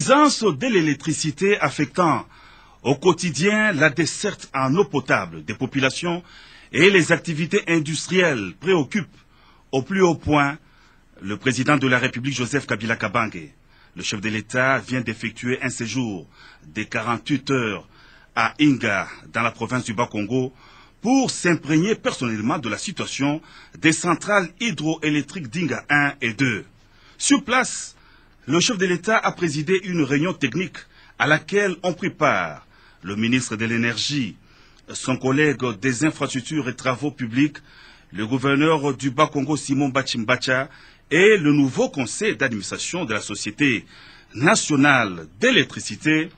L'absence de l'électricité affectant au quotidien la desserte en eau potable des populations et les activités industrielles préoccupent au plus haut point le président de la République Joseph Kabila Kabange. Le chef de l'État vient d'effectuer un séjour de 48 heures à Inga, dans la province du Bas-Congo, pour s'imprégner personnellement de la situation des centrales hydroélectriques d'Inga 1 et 2. Sur place, le chef de l'État a présidé une réunion technique à laquelle ont pris part le ministre de l'Énergie, son collègue des infrastructures et travaux publics, le gouverneur du Bas-Congo Simon Bachimbacha et le nouveau conseil d'administration de la Société nationale d'électricité,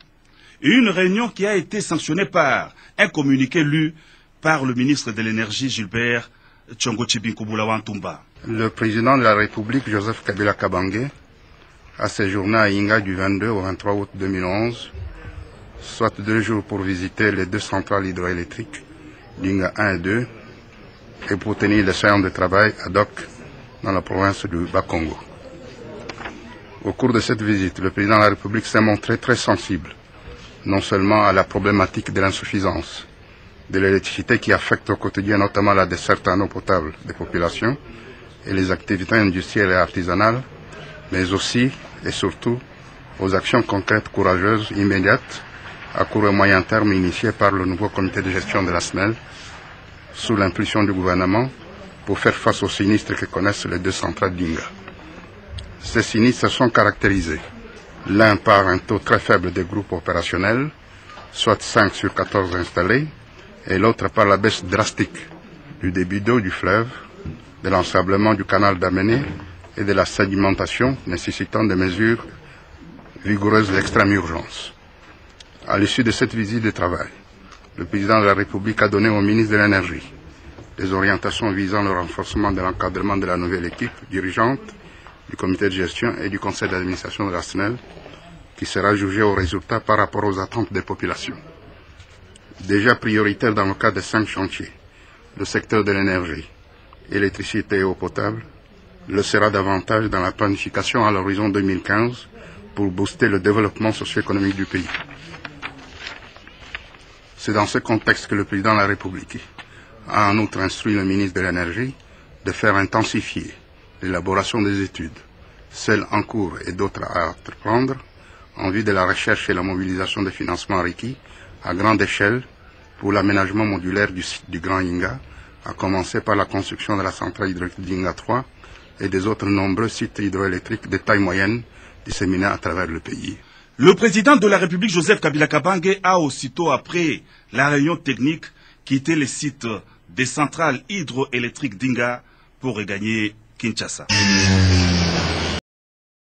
une réunion qui a été sanctionnée par un communiqué lu par le ministre de l'Énergie Gilbert Tchongo-Tchibinkou-Boulawan-Toumba. Le président de la République Joseph Kabila Kabange a séjourné à Inga du 22 au 23 août 2011, soit 2 jours pour visiter les 2 centrales hydroélectriques d'Inga 1 et 2 et pour tenir des séances de travail ad hoc dans la province du Bas-Congo. Au cours de cette visite, le président de la République s'est montré très sensible, non seulement à la problématique de l'insuffisance de l'électricité qui affecte au quotidien notamment la desserte en eau potable des populations et les activités industrielles et artisanales, mais aussi et surtout aux actions concrètes, courageuses, immédiates, à court et moyen terme initiées par le nouveau comité de gestion de la SNEL, sous l'impulsion du gouvernement, pour faire face aux sinistres que connaissent les 2 centrales d'Inga. Ces sinistres sont caractérisés, l'un par un taux très faible des groupes opérationnels, soit 5 sur 14 installés, et l'autre par la baisse drastique du débit d'eau du fleuve, de l'ensablement du canal d'Amené et de la sédimentation nécessitant des mesures vigoureuses d'extrême urgence. À l'issue de cette visite de travail, le président de la République a donné au ministre de l'Énergie des orientations visant le renforcement de l'encadrement de la nouvelle équipe dirigeante du comité de gestion et du conseil d'administration de la SNEL, qui sera jugé aux résultats par rapport aux attentes des populations. Déjà prioritaire dans le cas des 5 chantiers, le secteur de l'énergie, électricité et eau potable, le sera davantage dans la planification à l'horizon 2015 pour booster le développement socio-économique du pays. C'est dans ce contexte que le président de la République a en outre instruit le ministre de l'Énergie de faire intensifier l'élaboration des études, celles en cours et d'autres à entreprendre, en vue de la recherche et la mobilisation des financements requis à grande échelle pour l'aménagement modulaire du site du Grand Inga, à commencer par la construction de la centrale hydraulique d'Inga 3 et des autres nombreux sites hydroélectriques de taille moyenne disséminés à travers le pays. Le président de la République Joseph Kabila Kabange a aussitôt après la réunion technique quitté les sites des centrales hydroélectriques d'Inga pour regagner Kinshasa.